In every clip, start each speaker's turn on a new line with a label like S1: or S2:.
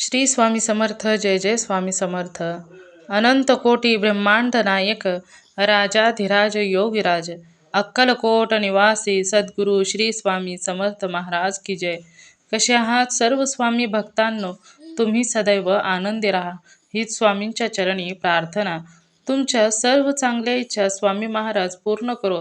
S1: श्री स्वामी समर्थ. जय जय स्वामी समर्थ. अनंत कोटी ब्रह्मांड नायक राजाधिराज योगीराज अक्कलकोट निवासी सद्गुरू श्री स्वामी समर्थ महाराज की जय. कसे आहात सर्व स्वामी भक्तांनो? तुम्ही सदैव आनंदी राहा हीच स्वामींच्या चरणी प्रार्थना. तुमच्या सर्व चांगल्या इच्छा स्वामी महाराज पूर्ण करो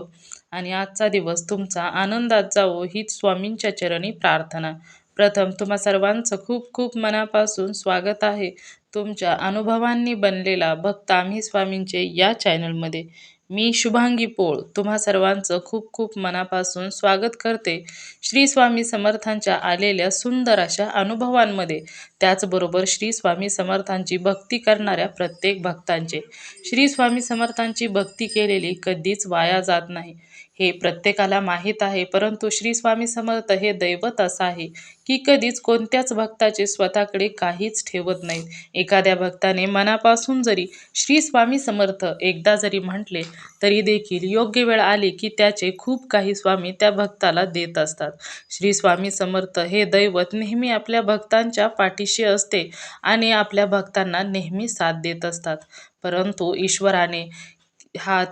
S1: आणि आजचा दिवस तुमचा आनंदात जावो हीच स्वामींच्या चरणी प्रार्थना. प्रथम तुम्हा सर्वांचं खूप खूप मनापासून स्वागत आहे तुमच्या अनुभवांनी बनलेला भक्त आम्ही स्वामींचे या चॅनलमध्ये. मी शुभांगी पोळ तुम्हा सर्वांचं खूप खूप मनापासून स्वागत करते श्री स्वामी समर्थांच्या आलेल्या सुंदर अशा अनुभवांमध्ये. त्याचबरोबर श्री स्वामी समर्थांची भक्ती करणाऱ्या प्रत्येक भक्तांचे. श्री स्वामी समर्थांची भक्ती केलेली कधीच वाया जात नाही हे प्रत्येकाला माहीत आहे, परंतु श्री स्वामी समर्थ हे दैवत असं आहे की कधीच कोणत्याच भक्ताचे स्वतःकडे काहीच ठेवत नाहीत. एखाद्या भक्ताने मनापासून जरी श्री स्वामी समर्थ एकदा जरी म्हटले तरी देखील योग्य वेळ आली की त्याचे खूप काही स्वामी त्या भक्ताला देत असतात. श्री स्वामी समर्थ हे दैवत नेहमी आपल्या भक्तांच्या पाठीशी असते आणि आपल्या भक्तांना नेहमी साथ देत असतात. परंतु ईश्वराने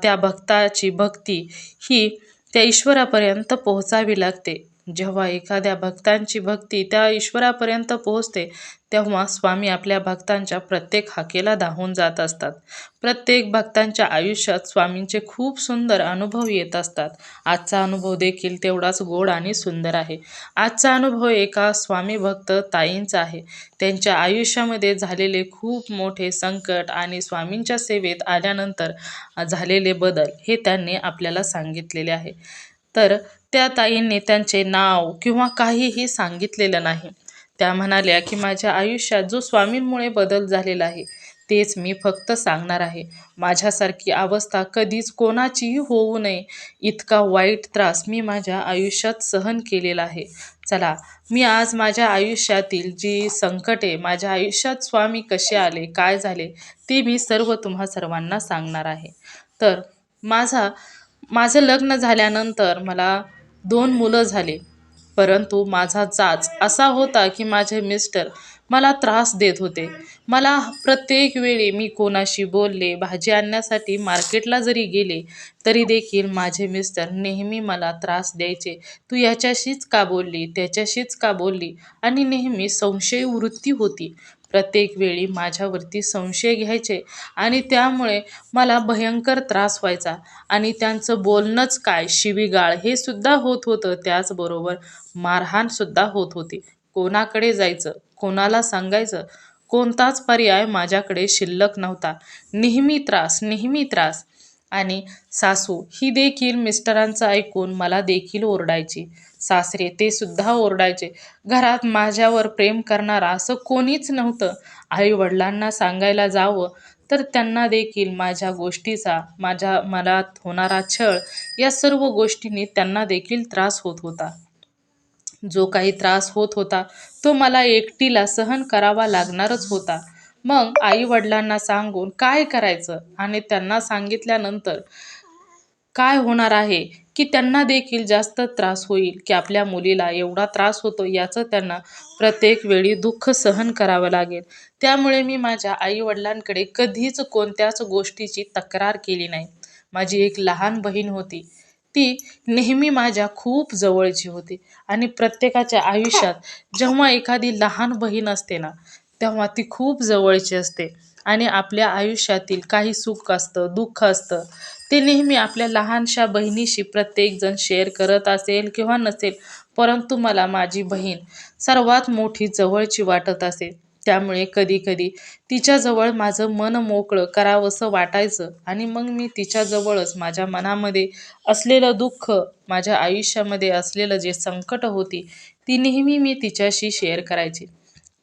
S1: त्या भक्ताची भक्ती ही त्या ईश्वरापर्यंत पोहोचावी लागते. जेव्हा एखाद्या भक्तांची भक्ती त्या ईश्वरापर्यंत पोहोचते तेव्हा स्वामी आपल्या भक्तांच्या प्रत्येक हाकेला धावून जात असतात. प्रत्येक भक्तांच्या आयुष्यात स्वामींचे खूप सुंदर अनुभव येत असतात. आजचा अनुभव देखील तेवढाच गोड आणि सुंदर आहे. आजचा अनुभव एका स्वामी भक्त ताईंचा आहे. त्यांच्या आयुष्यामध्ये झालेले खूप मोठे संकट आणि स्वामींच्या सेवेत आल्यानंतर झालेले बदल हे त्यांनी आपल्याला सांगितलेले आहे. तर त्या ताईंनी त्यांचे नाव किंवा काहीही सांगितलेलं नाही. त्या म्हणाल्या की माझ्या आयुष्यात जो स्वामींमुळे बदल झालेला आहे तेच मी फक्त सांगणार आहे. माझ्यासारखी अवस्था कधीच कोणाचीही होऊ नये इतका वाईट त्रास मी माझ्या आयुष्यात सहन केलेला आहे. चला, मी आज माझ्या आयुष्यातील जी संकटे, माझ्या आयुष्यात स्वामी कसे आले, काय झाले ते मी सर्व तुम्हा सर्वांना सांगणार आहे. तर माझं लग्न झाल्यानंतर मला 2 मुलं झाले, परंतु माझा जाच असा होता की माझे मिस्टर मला त्रास देत होते. मला प्रत्येक वेळी मी कोणाशी बोलले, भाजी आणण्यासाठी मार्केटला जरी गेले तरी देखील माझे मिस्टर नेहमी मला त्रास द्यायचे. तू याच्याशीच का बोलली, त्याच्याशीच का बोलली, आणि नेहमी संशय वृत्ती होती. प्रत्येक वेळी माझ्यावरती संशय घ्यायचे आणि त्यामुळे मला भयंकर त्रास व्हायचा. आणि त्यांचं बोलणंच काय, शिवीगाळ हे सुद्धा होत होतं. त्याचबरोबर मारहाणसुद्धा होत होती. कोणाकडे जायचं, कोणाला सांगायचं, कोणताच पर्याय माझ्याकडे शिल्लक नव्हता. नेहमी त्रास, नेहमी त्रास. आणि सासू ही देखील मिस्टरांचं ऐकून मला देखील ओरडायची. सासरे ते सुद्धा ओरडायचे. घरात माझ्यावर प्रेम करणारा असं कोणीच नव्हतं. आई वडिलांना सांगायला जावं तर त्यांना देखील माझ्या गोष्टीचा, माझ्या मनात होणारा छळ या सर्व गोष्टींनी त्यांना देखील त्रास होत होता. जो काही त्रास होत होता तो मला एकटीला सहन करावा लागणारच होता. मग आई वडिलांना सांगून काय करायचं, आणि त्यांना सांगितल्यानंतर काय होणार आहे की त्यांना देखील जास्त त्रास होईल की आपल्या मुलीला एवढा त्रास होतो याचं त्यांना प्रत्येक वेळी दुःख सहन करावं लागेल. त्यामुळे मी माझ्या आई वडिलांकडे कधीच कोणत्याच गोष्टीची तक्रार केली नाही. माझी एक लहान बहीण होती, ती नेहमी माझ्या खूप जवळची होती. आणि प्रत्येकाच्या आयुष्यात जेव्हा एखादी लहान बहीण असते ना तेव्हा ती खूप जवळची असते. आणि आपल्या आयुष्यातील काही सुख असतं, दुःख असतं, ते नेहमी आपल्या लहानशा बहिणीशी प्रत्येकजण शेअर करत असेल किंवा नसेल, परंतु मला माझी बहीण सर्वात मोठी जवळची वाटत असे. त्यामुळे कधीकधी तिच्याजवळ माझं मन मोकळं करावंसं वाटायचं आणि मग मी तिच्याजवळच माझ्या मनामध्ये असलेलं दुःख, माझ्या आयुष्यामध्ये असलेलं जे संकट होती ती नेहमी मी तिच्याशी शेअर करायची.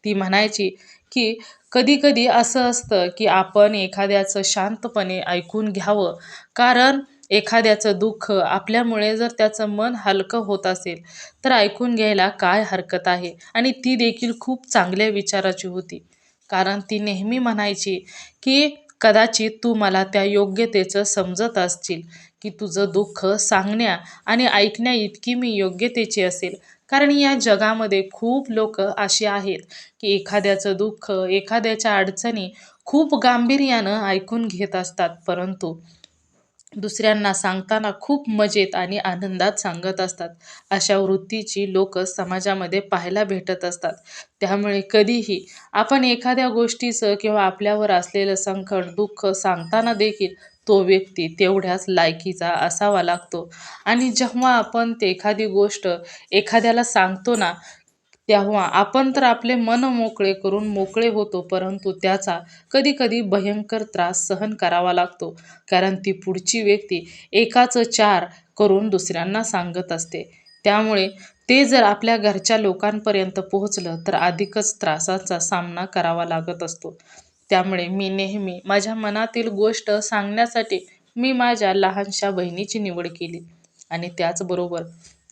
S1: ती म्हणायची की कधी-कधी असं असतं की आपण एखाद्याचं शांतपणे ऐकून घ्यावं, कारण एखाद्याचं दुःख आपल्यामुळे जर त्याचं मन हलकं होत असेल तर ऐकून घ्यायला काय हरकत आहे. आणि ती देखील खूप चांगल्या विचाराची होती, कारण ती नेहमी म्हणायची की कदाचित तू मला त्या योग्यतेचं समजत असशील की तुझं दुःख सांगण्या आणि ऐकण्या इतकी मी योग्यतेची असेल, कारण या जगामध्ये खूप लोक अशी आहेत की एखाद्याचं दुःख, एखाद्याच्या अडचणी खूप गांभीर्यानं ऐकून घेत असतात, परंतु दुसऱ्यांना सांगताना खूप मजेत आणि आनंदात सांगत असतात. अशा वृत्तीची लोक समाजामध्ये पाहायला भेटत असतात. त्यामुळे कधीही आपण एखाद्या गोष्टीचं किंवा आपल्यावर असलेलं संकट, दुःख सांगताना देखील तो व्यक्ती तेवढ्याच लायकीचा असावा लागतो. आणि जेव्हा आपण ते एखादी गोष्ट एखाद्याला सांगतो ना, तेव्हा आपण तर आपले मन मोकळे करून मोकळे होतो, परंतु त्याचा कधी-कधी भयंकर त्रास सहन करावा लागतो. कारण ती पुढची व्यक्ती एकाचं चार करून दुसऱ्यांना सांगत असते. त्यामुळे ते जर आपल्या घरच्या लोकांपर्यंत पोहोचलं तर अधिकच त्रासाचा सामना करावा लागत असतो. त्यामुळे मी नेहमी माझ्या मनातील गोष्ट सांगण्यासाठी मी माझ्या लहानशा बहिणीची निवड केली. आणि त्याचबरोबर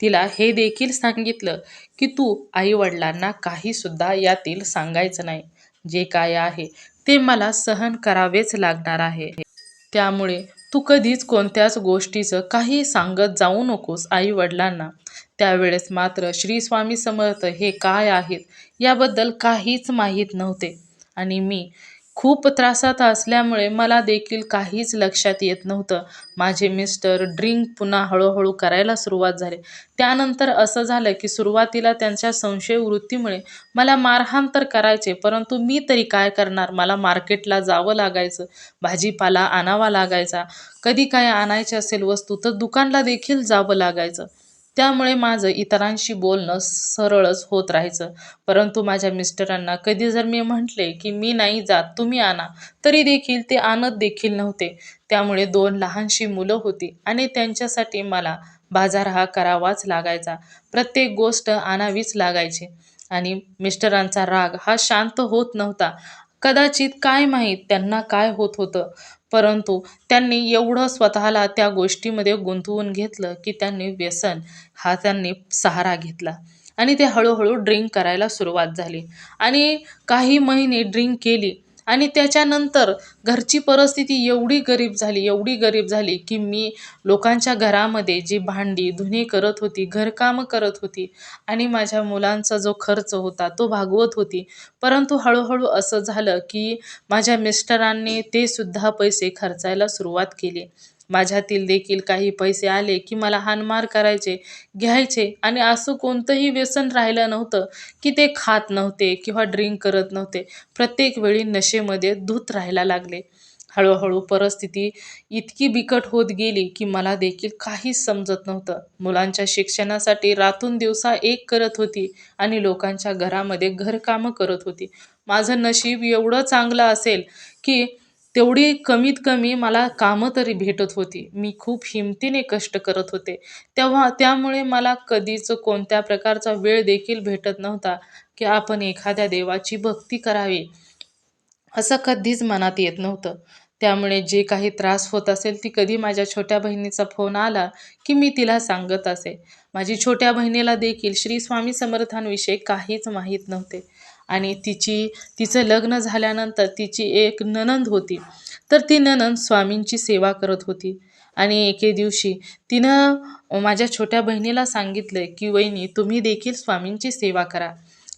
S1: तिला हे देखील सांगितलं की तू आई-वडिलांना काहीसुद्धा यातील सांगायचं नाही. जे काय आहे ते मला सहन करावेच लागणार आहे. त्यामुळे तू कधीच कोणत्याच गोष्टीचं काही सांगत जाऊ नकोस आई-वडिलांना. त्यावेळेस मात्र श्री स्वामी समर्थ हे काय आहेत याबद्दल काहीच माहीत नव्हते. आणि मी खूप त्रासात असल्यामुळे मला देखील काहीच लक्षात येत नव्हतं. माझे मिस्टर ड्रिंक पुन्हा हळूहळू करायला सुरुवात झाली. त्यानंतर असं झालं की सुरुवातीला त्यांच्या संशय वृत्तीमुळे मला मारहाण तर करायचे, परंतु मी तरी काय करणार? मला मार्केटला जावं लागायचं, भाजीपाला आणावा लागायचा. कधी काय आणायचे असेल वस्तू तर दुकानला देखील जावं लागायचं. त्यामुळे माझं इतरांशी बोलणं सरळच होत राहायचं. परंतु माझ्या मिस्टरांना कधी जर मी म्हटले की मी नाही जात, तुम्ही आणा, तरी देखील ते आणत देखील नव्हते. त्यामुळे 2 लहानशी मुलं होती आणि त्यांच्यासाठी मला बाजार हा करावाच लागायचा. प्रत्येक गोष्ट आणावीच लागायची. आणि मिस्टरांचा राग हा शांत होत नव्हता. कदाचित काय माहीत त्यांना काय होत होतं, परंतु त्यांनी एवढं स्वतःला त्या गोष्टीमध्ये गुंतवून घेतलं की त्यांनी व्यसन हा त्यांनी सहारा घेतला आणि ते हळूहळू ड्रिंक करायला सुरुवात झाली. आणि काही महिने ड्रिंक केली आणि त्याच्यानंतर घरची परिस्थिती एवढी गरीब झाली, एवढी गरीब झाली की मी लोकांच्या घरामध्ये जी भांडी धुणी करत होती, घरकामं करत होती आणि माझ्या मुलांचा जो खर्च होता तो भागवत होती. परंतु हळूहळू असं झालं की माझ्या मिस्टरांनी ते सुद्धा पैसे खर्चायला सुरुवात केली. माझ्यातील देखील काही पैसे आले की मला हाणमार करायचे, घ्यायचे आणि असं कोणतंही व्यसन राहिलं नव्हतं की ते खात नव्हते किंवा ड्रिंक करत नव्हते. प्रत्येक वेळी नशेमध्ये धूत राहायला लागले. हळूहळू परिस्थिती इतकी बिकट होत गेली की मला देखील काहीच समजत नव्हतं. मुलांच्या शिक्षणासाठी रात्रंदिवसा एक करत होती आणि लोकांच्या घरामध्ये घरकामं करत होती. माझं नशीब एवढं चांगलं असेल की तेवढी कमीत कमी मला कामं तरी भेटत होती. मी खूप हिमतीने कष्ट करत होते. त्यामुळे मला कधीच कोणत्या प्रकारचा वेळ देखील भेटत नव्हता की आपण एखाद्या देवाची भक्ती करावी, असं कधीच मनात येत नव्हतं. त्यामुळे जे काही त्रास होत असेल ती कधी माझ्या छोट्या बहिणीचा फोन आला की मी तिला सांगत असे. माझी छोट्या बहिणीला देखील श्री स्वामी समर्थांविषयी काहीच माहीत नव्हते. आणि तिचं लग्न झाल्यानंतर तिची एक नणंद होती. तर ती नणंद स्वामींची सेवा करत होती. आणि एके दिवशी तिनं माझ्या छोट्या बहिणीला सांगितलं की वहिनी तुम्ही देखील स्वामींची सेवा करा.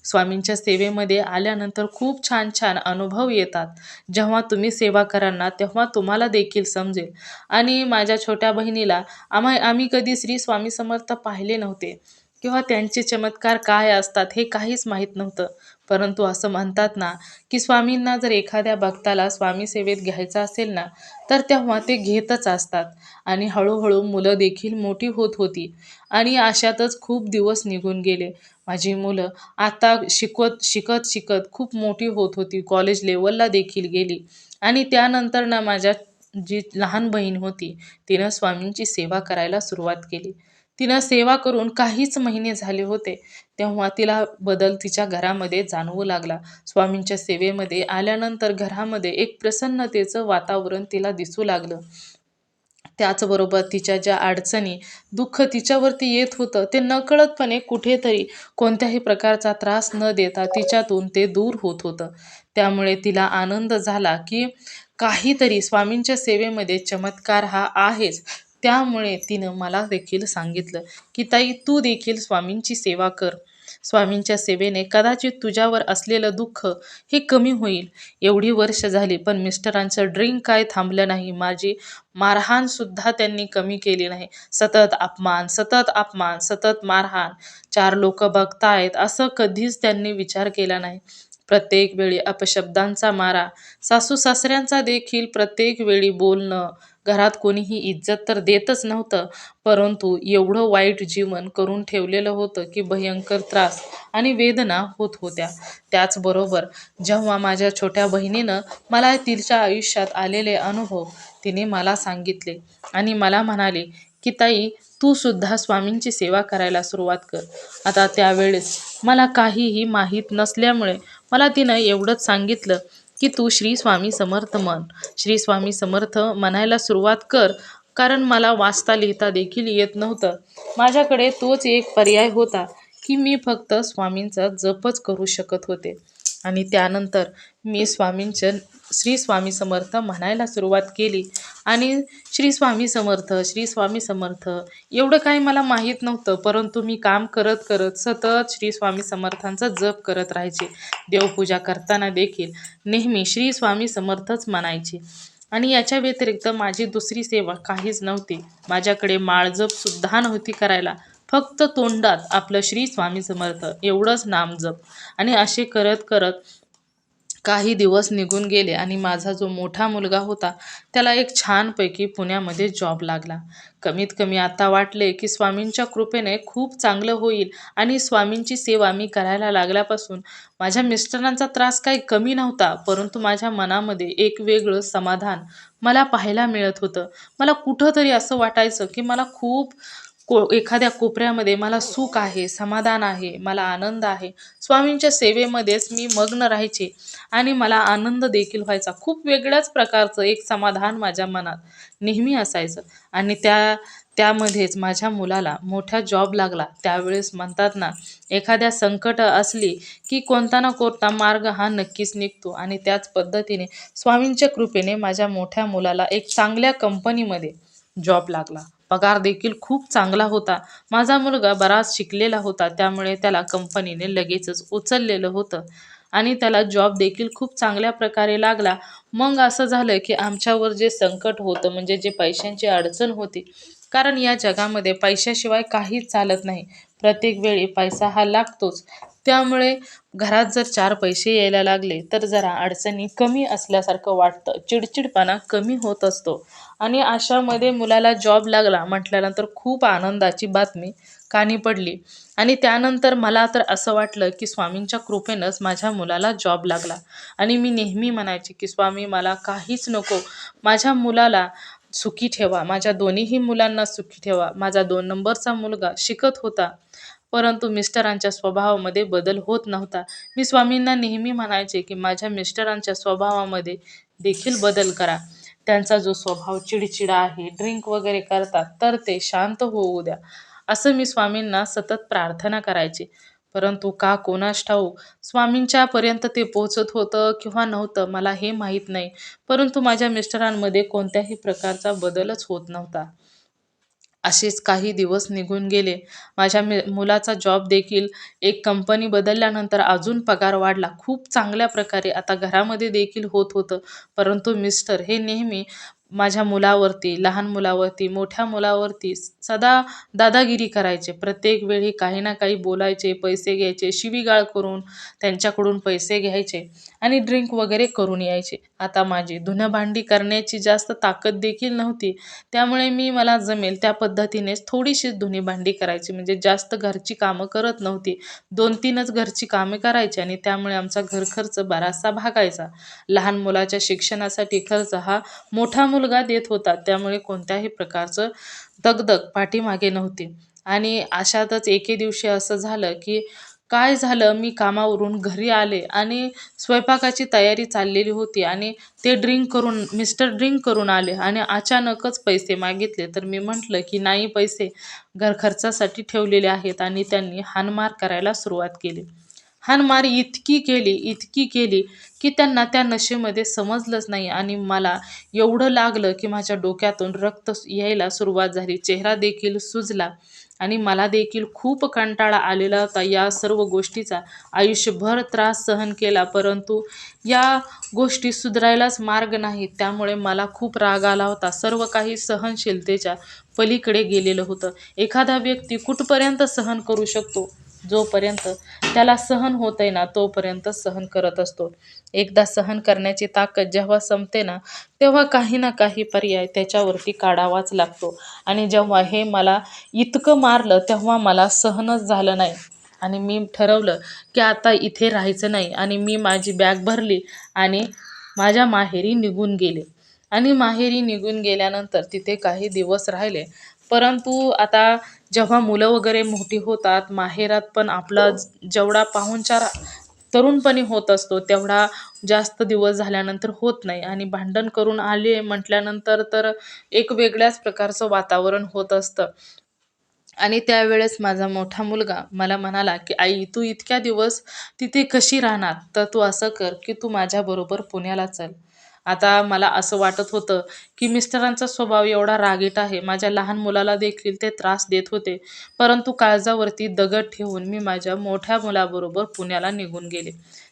S1: स्वामींच्या सेवेमध्ये आल्यानंतर खूप छान छान अनुभव येतात. जेव्हा तुम्ही सेवा कराल ना तेव्हा तुम्हाला देखील समजेल. आणि माझ्या छोट्या बहिणीला आम्ही कधी श्री स्वामी समर्थ पाहिले नव्हते किंवा त्यांचे चमत्कार काय असतात हे काहीच माहीत नव्हतं. परंतु असं म्हणतात ना की स्वामींना जर एखाद्या भक्ताला स्वामी सेवेत घ्यायचं असेल ना तर तेव्हा ते घेतच असतात. आणि हळूहळू मुलं देखील मोठी होत होती. आणि अशातच खूप दिवस निघून गेले. माझी मुलं आता शिकत शिकत शिकत खूप मोठी होत होती, कॉलेज लेवलला देखील गेली. आणि त्यानंतर ना माझ्या जी लहान बहीण होती तिनं स्वामींची सेवा करायला सुरुवात केली. तिनं सेवा करून काहीच महिने झाले होते तेव्हा तिला बदल तिच्या घरामध्ये जाणवू लागला. स्वामींच्या सेवेमध्ये आल्यानंतर घरामध्ये एक प्रसन्नतेचं वातावरण तिला दिसू लागलं. त्याचबरोबर तिच्या ज्या अडचणी, दुःख तिच्यावरती येत होतं ते नकळतपणे कुठेतरी कोणत्याही प्रकारचा त्रास न देता तिच्यातून ते दूर होत होतं. त्यामुळे तिला आनंद झाला की काहीतरी स्वामींच्या सेवेमध्ये चमत्कार हा आहेच. त्यामुळे तिनं मला देखील सांगितलं की ताई, तू देखील स्वामींची सेवा कर. स्वामींच्या सेवेने कदाचित तुझ्यावर असलेलं दुःख हे कमी होईल. एवढी वर्ष झाली पण मिस्टरांचं ड्रिंक काय थांबलं नाही. माझी मारहाण सुद्धा त्यांनी कमी केली नाही. सतत अपमान, सतत अपमान, सतत मारहाण. 4 लोक बघतायत असं कधीच त्यांनी विचार केला नाही. प्रत्येक वेळी अपशब्दांचा मारा, सासू-सासऱ्यांचा देखील प्रत्येक वेळी बोलणं. घरात कोणीही इज्जत तर देतच नव्हतं, परंतु एवढं वाईट जीवन करून ठेवलेलं होतं की भयंकर त्रास आणि वेदना होत होत्या. त्याचबरोबर जेव्हा माझ्या छोट्या बहिणीनं मला तिच्या आयुष्यात आलेले अनुभव तिने मला सांगितले आणि मला म्हणाली की ताई, तू सुद्धा स्वामींची सेवा करायला सुरुवात कर. आता त्यावेळेस मला काहीही माहीत नसल्यामुळे मला तिनं एवढंच सांगितलं की तू श्री स्वामी समर्थ म्हण. श्री स्वामी समर्थ म्हणायला सुरुवात कर. कारण मला वाचता लिहिता देखील येत नव्हतं. माझ्याकडे तोच एक पर्याय होता की मी फक्त स्वामींचा जपच करू शकत होते. आणि त्यानंतर मी स्वामींचं श्री स्वामी समर्थ म्हणायला सुरुवात केली. आणि श्री स्वामी समर्थ, श्री स्वामी समर्थ एवढं काही मला माहीत नव्हतं, परंतु मी काम करत करत सतत श्री स्वामी समर्थांचा जप करत राहायचे. देवपूजा करताना देखील नेहमी श्री स्वामी समर्थच म्हणायचे. आणि याच्या व्यतिरिक्त माझी दुसरी सेवा काहीच नव्हती. माझ्याकडे माळजप सुद्धा नव्हती करायला. फक्त तोंडात आपलं श्री स्वामी समर्थ एवढंच नामजप. आणि असे करत करत काही दिवस निघून गेले आणि माझा जो मोठा मुलगा होता त्याला एक छानपैकी पुण्यामध्ये जॉब लागला. कमीत कमी आता वाटले की स्वामींच्या कृपेने खूप चांगलं होईल. आणि स्वामींची सेवा मी करायला लागल्यापासून माझ्या मिस्टरांचा त्रास काही कमी नव्हता, परंतु माझ्या मनामध्ये एक वेगळं समाधान मला पाहायला मिळत होतं. मला कुठंतरी असं वाटायचं की मला खूप एखाद्या कोपऱ्यामध्ये मला सुख आहे, समाधान आहे, मला आनंद आहे. स्वामींच्या सेवेमध्येच मी मग्न राहायचे आणि मला आनंद देखील व्हायचा. खूप वेगळ्याच प्रकारचं एक समाधान माझ्या मनात नेहमी असायचं. आणि त्यामध्येच माझ्या मुलाला मोठा जॉब लागला. त्यावेळेस म्हणतात ना, एखाद्या संकट असली की कोणता ना कोणता मार्ग हा नक्कीच निघतो. आणि त्याच पद्धतीने स्वामींच्या कृपेने माझ्या मोठ्या मुलाला एक चांगल्या कंपनीमध्ये जॉब लागला. पगार देखील खूप चांगला होता. माझा मुलगा बराच शिकलेला होता, त्यामुळे त्याला कंपनीने लगेचच उचललेलं होतं आणि त्याला जॉब देखील खूप चांगल्या प्रकारे लागला. मग असं झालं की आमच्यावर जे संकट होतं, म्हणजे जे पैशांची अडचण होती, कारण या जगामध्ये पैशाशिवाय काहीच चालत नाही. प्रत्येक वेळी पैसा हा लागतोच. त्यामुळे घरात जर 4 पैसे यायला लागले तर जरा अडचणी कमी असल्यासारखं वाटतं. चिडचिडपणा कमी होत असतो. आणि अशामध्ये मुलाला जॉब लागला म्हटल्यानंतर खूप आनंदाची बातमी कानी पडली. आणि त्यानंतर मला तर असं वाटलं की स्वामींच्या कृपेनंच माझ्या मुलाला जॉब लागला. आणि मी नेहमी म्हणायचे की स्वामी, मला काहीच नको, माझ्या मुलाला सुखी ठेवा, माझ्या दोन्हीही मुलांना सुखी ठेवा. माझा 2 नंबरचा मुलगा शिकत होता, परंतु मिस्टरांच्या स्वभावामध्ये बदल होत नव्हता. मी स्वामींना नेहमी म्हणायचे की माझ्या मिस्टरांच्या स्वभावामध्ये देखील बदल करा. त्यांचा जो स्वभाव चिडचिडा आहे, ड्रिंक वगैरे करतात, तर ते शांत होऊ द्या. असं मी स्वामींना सतत प्रार्थना करायचे. परंतु का कोणास ठाऊक स्वामींच्यापर्यंत ते पोहोचत होतं किंवा नव्हतं मला हे माहीत नाही. परंतु माझ्या मिस्टरांमध्ये कोणत्याही प्रकारचा बदलच होत नव्हता. असेच काही दिवस निघून गेले. माझ्या मुलाचा जॉब देखील एक कंपनी बदलल्यानंतर अजून पगार वाढला. खूप चांगल्या प्रकारे आता घरामध्ये देखील होत होतं. परंतु मिस्टर हे नेहमी माझ्या मुलावरती, लहान मुलावरती, मोठ्या मुलावरती सदा दादागिरी करायचे. प्रत्येक वेळी काही ना काही बोलायचे, पैसे घ्यायचे, शिवीगाळ करून त्यांच्याकडून पैसे घ्यायचे आणि ड्रिंक वगैरे करून यायचे. आता माझी धुणंभांडी करण्याची जास्त ताकद देखील नव्हती. त्यामुळे मला जमेल त्या पद्धतीनेच थोडीशीच धुणीभांडी करायची, म्हणजे जास्त घरची कामं करत नव्हती. 2-3च घरची कामे करायची आणि त्यामुळे आमचा घर खर्च बराचसा भागायचा. लहान मुलाच्या शिक्षणासाठी खर्च हा मोठा मुलगा देत होता, त्यामुळे कोणत्याही प्रकारचं दगदग पाठीमागे नव्हती. आणि अशातच एके दिवशी असं झालं की काय झालं, मी कामावरून घरी आले आणि स्वयंपाकाची तयारी चाललेली होती आणि ते मिस्टर ड्रिंक करून आले आणि अचानकच पैसे मागितले. तर मी म्हटलं की नाही, पैसे घर खर्चासाठी ठेवलेले आहेत. आणि त्यांनी हाणमार करायला सुरुवात केली. हाणमार इतकी केली की त्यांना त्या नशेमध्ये समजलंच नाही आणि मला एवढं लागलं की माझ्या डोक्यातून रक्त यायला सुरुवात झाली. चेहरा देखील सुजला आणि मला देखील खूप कंटाळा आलेला होता या सर्व गोष्टीचा. आयुष्यभर त्रास सहन केला, परंतु या गोष्टी सुधारायलाच मार्ग नाही. त्यामुळे मला खूप राग आला होता. सर्व काही सहनशीलतेच्या पलीकडे गेलेलं होतं. एखादा व्यक्ती कुठपर्यंत सहन करू शकतो? जोपर्यंत त्याला सहन होतंय ना, तोपर्यंत सहन करत असतो. एकदा सहन करण्याची ताकद जेव्हा संपते ना, तेव्हा काही ना काही पर्याय त्याच्यावरती काढावाच लागतो. आणि जेव्हा हे मला इतकं मारलं, तेव्हा मला सहनच झालं नाही आणि मी ठरवलं की आता इथे राहायचं नाही आणि मी माझी बॅग भरली आणि माझ्या माहेरी निघून गेले. आणि माहेरी निघून गेल्यानंतर तिथे काही दिवस राहिले. परंतु आता जेव्हा मुलं वगैरे मोठी होतात, माहेरात पण आपला जेवढा पाहुणचार तरुणपणी होत असतो, तेवढा जास्त दिवस झाल्यानंतर होत नाही. आणि भांडण करून आले म्हटल्यानंतर तर एक वेगळ्याच प्रकारचं वातावरण होत असतं. आणि त्यावेळेस माझा मोठा मुलगा मला म्हणाला, की "आई, तू इतक्या दिवस तिथे कशी राहणार? तर तू असं कर, की तू माझ्याबरोबर पुण्याला चल." आता मला असं वाटत होतं, की मिस्टरांचा स्वभाव एवढा रागीट आहे. माझ्या लहान मुलाला देखील ते त्रास देत होते. परंतु काळजावरती दगड ठेवून मी माझ्या मोठ्या मुलाबरोबर पुण्याला निघून गेले.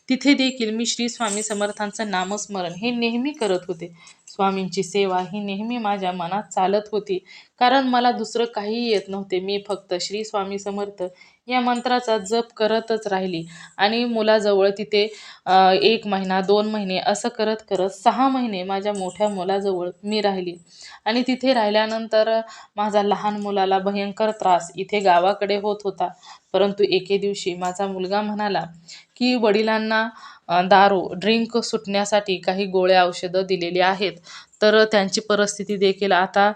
S1: तिथे देखील मी श्री स्वामी समर्थांचं नामस्मरण हे नेहमी करत होते. स्वामींची सेवा ही नेहमी माझ्या मनात चालत होती. कारण मला दुसरं काहीही येत नव्हते. मी फक्त श्री स्वामी समर्थ या मंत्राचा जप करतच राहिली आणि मुलाजवळ तिथे 1 महिना, 2 महिने असं करत 6 महिने माझ्या मोठ्या मुलाजवळ मी राहिली. आणि तिथे राहिल्यानंतर माझा लहान मुलाला भयंकर त्रास इथे गावाकडे होत होता. परंतु एके दिवशी माझा मुलगा म्हणाला, की वडिलांना दारू, ड्रिंक सुटण्यासाठी काही गोळ्या, औषधं दिलेली आहेत. तर त्यांची परिस्थिती देखील आता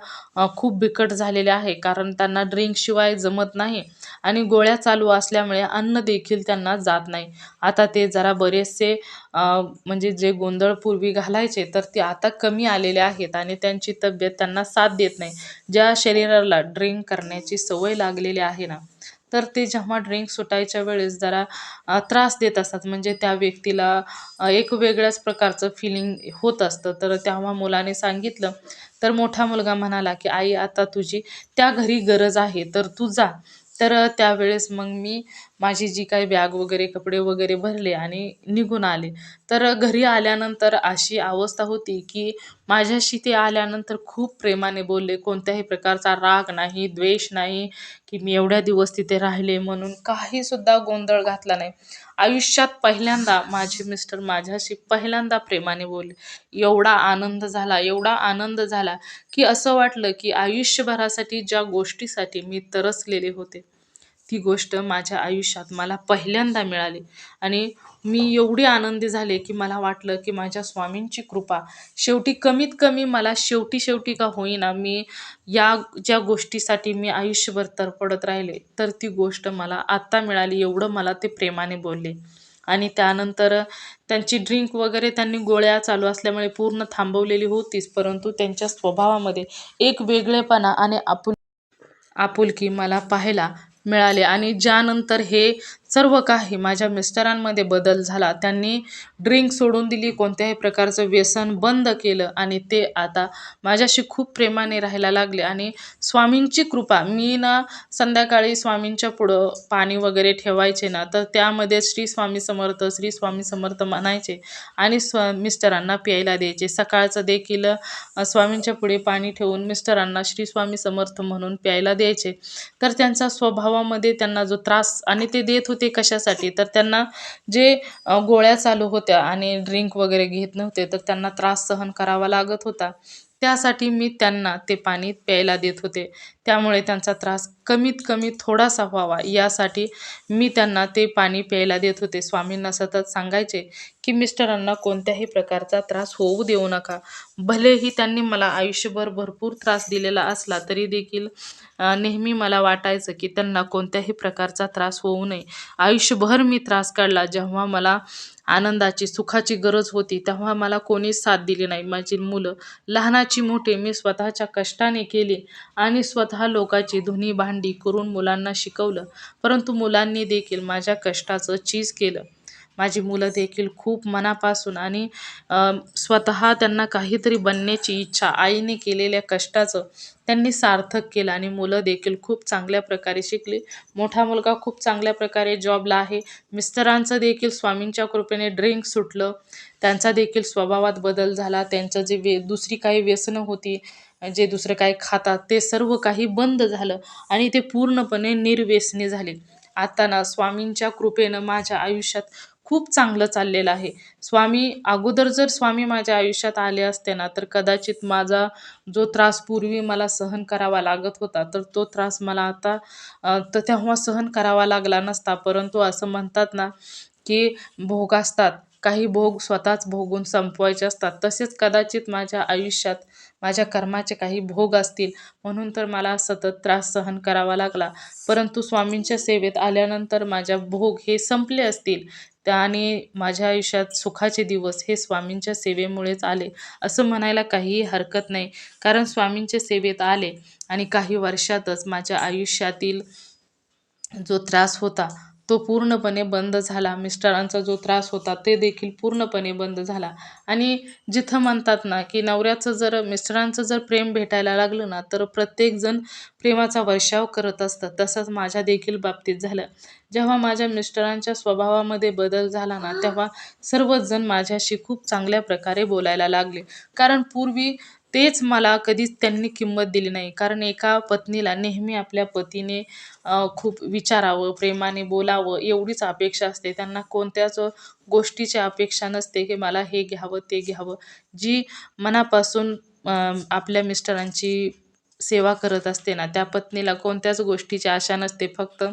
S1: खूप बिकट झालेली आहे. कारण त्यांना ड्रिंकशिवाय जमत नाही आणि गोळ्या चालू असल्यामुळे अन्न देखील त्यांना जात नाही. आता ते जरा बरेचसे म्हणजे जे गोंधळ पूर्वी घालायचे, तर ते आता कमी आलेले आहेत आणि त्यांची तब्येत त्यांना साथ देत नाही. ज्या शरीराला ड्रिंक करण्याची सवय लागलेली आहे ना, तर ते जेव्हा ड्रिंक सुटायच्या वेळेस जरा त्रास देत असतात. म्हणजे त्या व्यक्तीला एक वेगळ्याच प्रकारचं फिलिंग होत असतं. तर तेव्हा मुलाने सांगितलं, तर मोठा मुलगा म्हणाला, की "आई, आता तुझी त्या घरी गरज आहे, तर तू जा." तर त्यावेळेस मग मी माझी जी काही बॅग वगैरे, कपडे वगैरे भरले आणि निघून आले. तर घरी आल्यानंतर अशी अवस्था होती, की माझ्याशी ते आल्यानंतर खूप प्रेमाने बोलले. कोणत्याही प्रकारचा राग नाही, द्वेष नाही, की मी एवढ्या दिवस तिथे राहिले म्हणून काहीसुद्धा गोंधळ घातला नाही. आयुष्यात पहिल्यांदा माझे मिस्टर माझ्याशी पहिल्यांदा प्रेमाने बोलले. एवढा आनंद झाला, की असं वाटलं, की आयुष्यभरासाठी ज्या गोष्टीसाठी मी तरसलेले होते, ती गोष्ट माझ्या आयुष्यात मला पहिल्यांदा मिळाली. आणि मी एवढी आनंदी झाले, की मला वाटलं, की माझ्या स्वामींची कृपा शेवटी कमीत कमी मला शेवटी का होईना, मी या ज्या गोष्टीसाठी मी आयुष्यभर तडफडत राहिले, तर ती गोष्ट मला आत्ता मिळाली. एवढं मला ते प्रेमाने बोलले. आणि त्यानंतर त्यांची ड्रिंक वगैरे त्यांनी गोळ्या चालू असल्यामुळे पूर्ण थांबवलेली होतीच, परंतु त्यांच्या स्वभावामध्ये एक वेगळेपणा आणि आपुलकी मला पाहायला मिळाले. आणि ज्यानंतर हे सर्व काही माझ्या मिस्टरांमध्ये बदल झाला. त्यांनी ड्रिंक सोडून दिली, कोणत्याही प्रकारचं व्यसन बंद केलं आणि ते आता माझ्याशी खूप प्रेमाने राहायला लागले. आणि स्वामींची कृपा, मी ना संध्याकाळी स्वामींच्या पुढं पाणी वगैरे ठेवायचे ना, तर त्यामध्ये श्री स्वामी समर्थ, श्री स्वामी समर्थ म्हणायचे आणि मिस्टरांना प्यायला द्यायचे. सकाळचं देखील स्वामींच्या पुढे पाणी ठेवून मिस्टरांना श्री स्वामी समर्थ म्हणून प्यायला द्यायचे. तर त्यांचा स्वभावामध्ये त्यांना जो त्रास आणि ते देत होते कशासाठी, तर त्यांना जे गोळ्या चालू होत्या आणि ड्रिंक वगैरे घेत नव्हते, तर त्यांना त्रास सहन करावा लागत होता. त्यासाठी मी त्यांना ते पाणी प्यायला देत होते. त्यामुळे त्यांचा त्रास कमीत कमी थोडासा व्हावा यासाठी मी त्यांना ते पाणी प्यायला देत होते. स्वामींना सतत सांगायचे, की मिस्टरांना कोणत्याही प्रकारचा त्रास होऊ देऊ नका. भलेही त्यांनी मला आयुष्यभर भरपूर त्रास दिलेला असला तरी देखील नेहमी मला वाटायचं, की त्यांना कोणत्याही प्रकारचा त्रास होऊ नये. आयुष्यभर मी त्रास काढला. जेव्हा मला आनंदाची, सुखाची गरज होती, तेव्हा मला कोणीच साथ दिली नाही. माझी मुलं लहानाची मोठी मी स्वतःच्या कष्टाने केली आणि स्वतः लोकाची धुणी भांडी करून मुलांना शिकवलं. परंतु मुलांनी देखील माझ्या कष्टाचं चीज केलं. माझी मुलं देखील खूप मनापासून आणि स्वतः त्यांना काहीतरी बनण्याची इच्छा, आईने केलेल्या कष्टाचं त्यांनी सार्थक केलं आणि मुलं देखील खूप चांगल्या प्रकारे शिकली. मोठा मुलगा खूप चांगल्या प्रकारे जॉबला आहे. मिस्टरांचं देखील स्वामींच्या कृपेने ड्रिंक सुटलं. त्यांचा देखील स्वभावात बदल झाला. त्यांचं जे दुसरी काही व्यसनं होती, जे दुसरं काही खातात ते सर्व काही बंद झालं आणि ते पूर्णपणे निर्व्यसनी झाले. आता ना स्वामींच्या कृपेनं माझ्या आयुष्यात खूप चांगलं चाललेलं आहे. अगोदर जर स्वामी माझ्या आयुष्यात आले असते ना, तर कदाचित माझा जो त्रास पूर्वी मला सहन करावा लागत होता, तर तो त्रास मला आता तर तेव्हा सहन करावा लागला नसता. परंतु असं म्हणतात ना, की भोग असतात. काही भोग स्वतःच भोगून संपवायचे असतात. तसेच कदाचित माझ्या आयुष्यात माझ्या कर्माचे काही भोग असतील, म्हणून तर मला सतत त्रास सहन करावा लागला. परंतु स्वामींच्या सेवेत आल्यानंतर माझ्या भोग हे संपले असतील. आणि माझ्या आयुष्यात सुखाचे दिवस हे स्वामींच्या सेवेमुळेच आले, असं म्हणायला काहीही हरकत नाही. कारण स्वामींच्या सेवेत आले आणि काही वर्षातच माझ्या आयुष्यातील जो त्रास होता तो पूर्णपणे बंद झाला. मिस्टरांचा जो त्रास होता ते देखील पूर्णपणे बंद झाला. आणि जिथं म्हणतात ना, की नवऱ्याचं जर मिस्टरांचं जर प्रेम भेटायला लागलं ना, तर प्रत्येकजण प्रेमाचा वर्षाव करत असतात. तसंच माझ्या देखील बाबतीत झालं. जेव्हा माझ्या मिस्टरांच्या स्वभावामध्ये बदल झाला ना, तेव्हा सर्वच जण माझ्याशी खूप चांगल्या प्रकारे बोलायला लागले. कारण पूर्वी तेच मला कधीच त्यांनी किंमत दिली नाही. कारण एका पत्नीला नेहमी आपल्या पतीने खूप विचारावं, प्रेमाने बोलावं एवढीच अपेक्षा असते. त्यांना कोणत्याच गोष्टीची अपेक्षा नसते, की मला हे घ्यावं, ते घ्यावं. जी मनापासून आपल्या मिस्टरांची सेवा करत असते ना, त्या पत्नीला कोणत्याच गोष्टीची आशा नसते. फक्त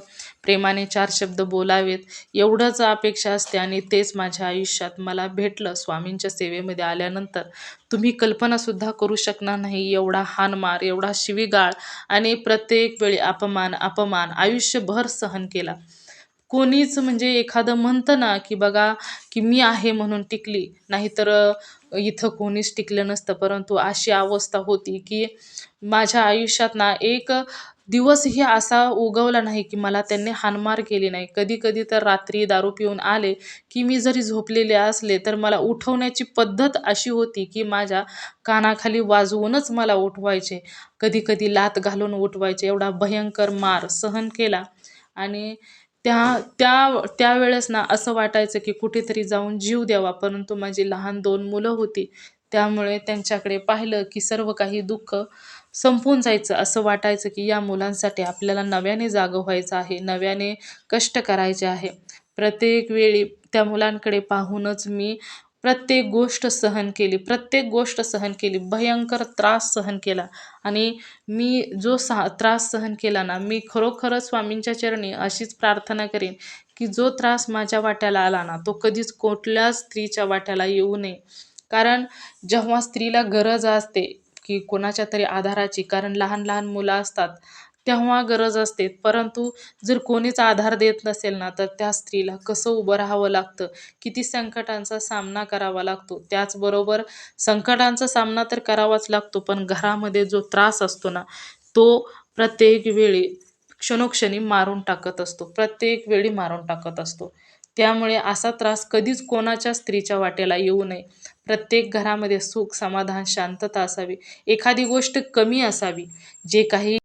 S1: प्रेमाने 4 शब्द बोलावेत एवढंच अपेक्षा असते आणि तेच माझ्या आयुष्यात मला भेटलं स्वामींच्या सेवेमध्ये आल्यानंतर. तुम्ही कल्पनासुद्धा करू शकणार नाही एवढा हाणमार, एवढा शिवीगाळ आणि प्रत्येक वेळी अपमान आयुष्यभर सहन केला. कोणीच म्हणजे एखादं म्हणतं ना, की बघा, की मी आहे म्हणून टिकली, नाहीतर इथं कोणीच टिकलं नसतं. परंतु अशी अवस्था होती, की माझ्या आयुष्यात ना एक दिवसही असा उगवला नाही, की मला त्यांनी हाणमार केली नाही. कधी-कधी तर रात्री दारू पिऊन आले, की मी जरी झोपलेले असले, तर मला उठवण्याची पद्धत अशी होती, की माझ्या कानाखाली वाजवूनच मला उठवायचे. कधी-कधी लाथ घालून उठवायचे. एवढा भयंकर मार सहन केला आणि त्या त्या त्यावेळेस ना असं वाटायचं, की कुठेतरी जाऊन जीव द्यावा. परंतु माझी लहान 2 मुलं होती. त्यामुळे त्यांच्याकडे पाहिलं, की सर्व काही दुःख संपून जायचं. असं वाटायचं, की या मुलांसाठी आपल्याला नव्याने जागं व्हायचं आहे, नव्याने कष्ट करायचे आहे. प्रत्येक वेळी त्या मुलांकडे पाहूनच मी प्रत्येक गोष्ट सहन केली, प्रत्येक गोष्ट सहन केली. भयंकर त्रास सहन केला आणि मी जो त्रास सहन केला ना, मी खरोखरच स्वामींच्या चरणी अशीच प्रार्थना करेन, की जो त्रास माझ्या वाट्याला आला ना, तो कधीच कुठल्याच स्त्रीच्या वाट्याला येऊ नये. कारण जेव्हा स्त्रीला गरज असते, की कोणाच्या तरी आधाराची, कारण लहान-लहान मुलं असतात, तेव्हा गरज असते. परंतु जर कोणीच आधार देत नसेल ना, तर त्या स्त्रीला कसं उभं राहावं लागतं, किती संकटांचा सामना करावा लागतो. त्याचबरोबर संकटांचा सामना तर करावाच लागतो, पण घरामध्ये जो त्रास असतो ना, तो प्रत्येक वेळी क्षणोक्षणी मारून टाकत असतो. प्रत्येक वेळी मारून टाकत असतो. त्यामुळे असा त्रास कधीच कोणाच्या स्त्रीच्या वाट्याला येऊ नये. प्रत्येक घरामध्ये सुख, समाधान, शांतता असावी. एखादी गोष्ट कमी असावी, जे काही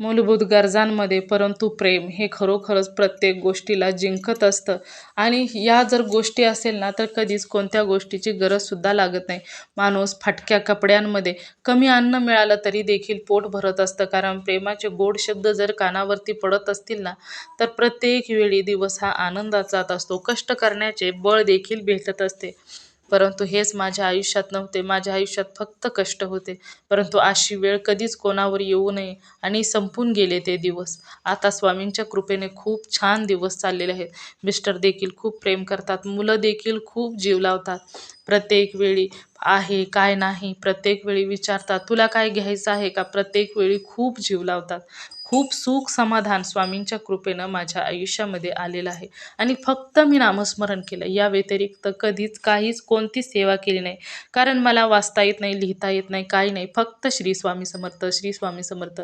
S1: मूलभूत गरजांमध्ये, परंतु प्रेम हे खरोखरच प्रत्येक गोष्टीला जिंकत असतं. आणि या जर गोष्टी असेल ना, तर कधीच कोणत्या गोष्टीची गरजसुद्धा लागत नाही. माणूस फाटक्या कपड्यांमध्ये कमी अन्न मिळालं तरी देखील पोट भरत असतं. कारण प्रेमाचे गोड शब्द जर कानावरती पडत असतील ना, तर प्रत्येक वेळी दिवस हा आनंदात जात असतो. कष्ट करण्याचे बळ देखील भेटत असते. परंतु हेच माझ्या आयुष्यात नव्हते. माझ्या आयुष्यात फक्त कष्ट होते. परंतु अशी वेळ कधीच कोणावर येऊ नये आणि संपून गेले ते दिवस. आता स्वामींच्या कृपेने खूप छान दिवस चाललेले आहेत. मिस्टर देखील खूप प्रेम करतात. मुलं देखील खूप जीव लावतात. प्रत्येक वेळी आहे, काय नाही, प्रत्येक वेळी विचारतात, "तुला काय घ्यायचं आहे का?" प्रत्येक वेळी खूप जीव लावतात. खूप सुख, समाधान स्वामींच्या कृपेनं माझ्या आयुष्यामध्ये आलेलं आहे. आणि फक्त मी नामस्मरण केलं. या व्यतिरिक्त कधीच काहीच कोणतीच सेवा केली नाही. कारण मला वाचता येत नाही, लिहिता येत नाही, काही नाही. फक्त श्री स्वामी समर्थ, श्री स्वामी समर्थ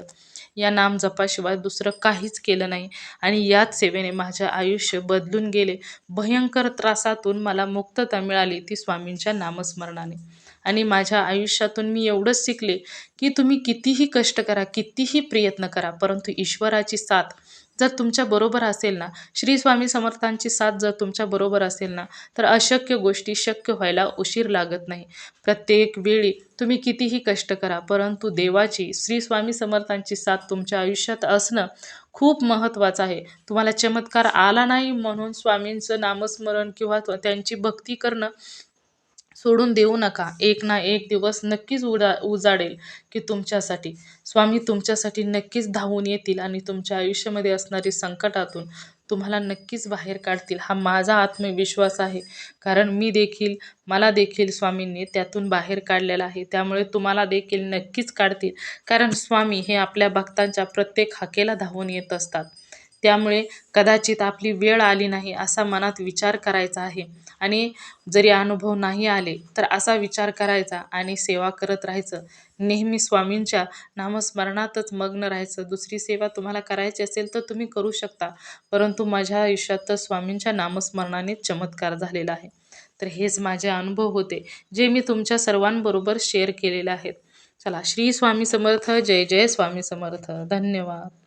S1: या नाम जपाशिवाय दुसरं काहीच केलं नाही आणि याच सेवेने माझे आयुष्य बदलून गेले. भयंकर त्रासातून मला मुक्तता मिळाली ती स्वामींच्या नामस्मरणाने. आणि माझ्या आयुष्यातून मी एवढंच शिकले, की तुम्ही कितीही कष्ट करा, कितीही प्रयत्न करा, परंतु ईश्वराची साथ जर तुमच्या बरोबर असेल ना, श्री स्वामी समर्थांची साथ जर तुमच्या बरोबर असेल ना, तर अशक्य गोष्टी शक्य व्हायला उशीर लागत नाही. प्रत्येक वेळी तुम्ही कितीही कष्ट करा, परंतु देवाची, श्री स्वामी समर्थांची साथ तुमच्या आयुष्यात असणं खूप महत्त्वाचं आहे. तुम्हाला चमत्कार आला नाही म्हणून स्वामींचं नामस्मरण किंवा त्यांची भक्ती करणं सोडून देऊ नका. एक ना एक दिवस नक्कीच उजाडेल, की तुमच्यासाठी स्वामी तुमच्यासाठी नक्कीच धावून येतील आणि तुमच्या आयुष्यामध्ये असणारी संकटातून तुम्हाला नक्कीच बाहेर काढतील. हा माझा आत्मविश्वास आहे. कारण मला देखील स्वामींनी त्यातून बाहेर काढलेलं आहे. त्यामुळे तुम्हाला देखील नक्कीच काढतील. कारण स्वामी हे आपल्या भक्तांच्या प्रत्येक हाकेला धावून येत असतात. त्यामुळे कदाचित आपली वेळ आली नाही असा मनात विचार करायचा आहे आणि जरी अनुभव नाही आले तर असा विचार करायचा आणि सेवा करत राहायचं. नेहमी स्वामींच्या नामस्मरणातच मग्न राहायचं. दुसरी सेवा तुम्हाला करायची असेल तर तुम्ही करू शकता. परंतु माझ्या आयुष्यात तर स्वामींच्या नामस्मरणानेच चमत्कार झालेला आहे. तर हेच माझे अनुभव होते, जे मी तुमच्या सर्वांबरोबर शेअर केलेले आहेत. चला, श्री स्वामी समर्थ. जय जय स्वामी समर्थ. धन्यवाद.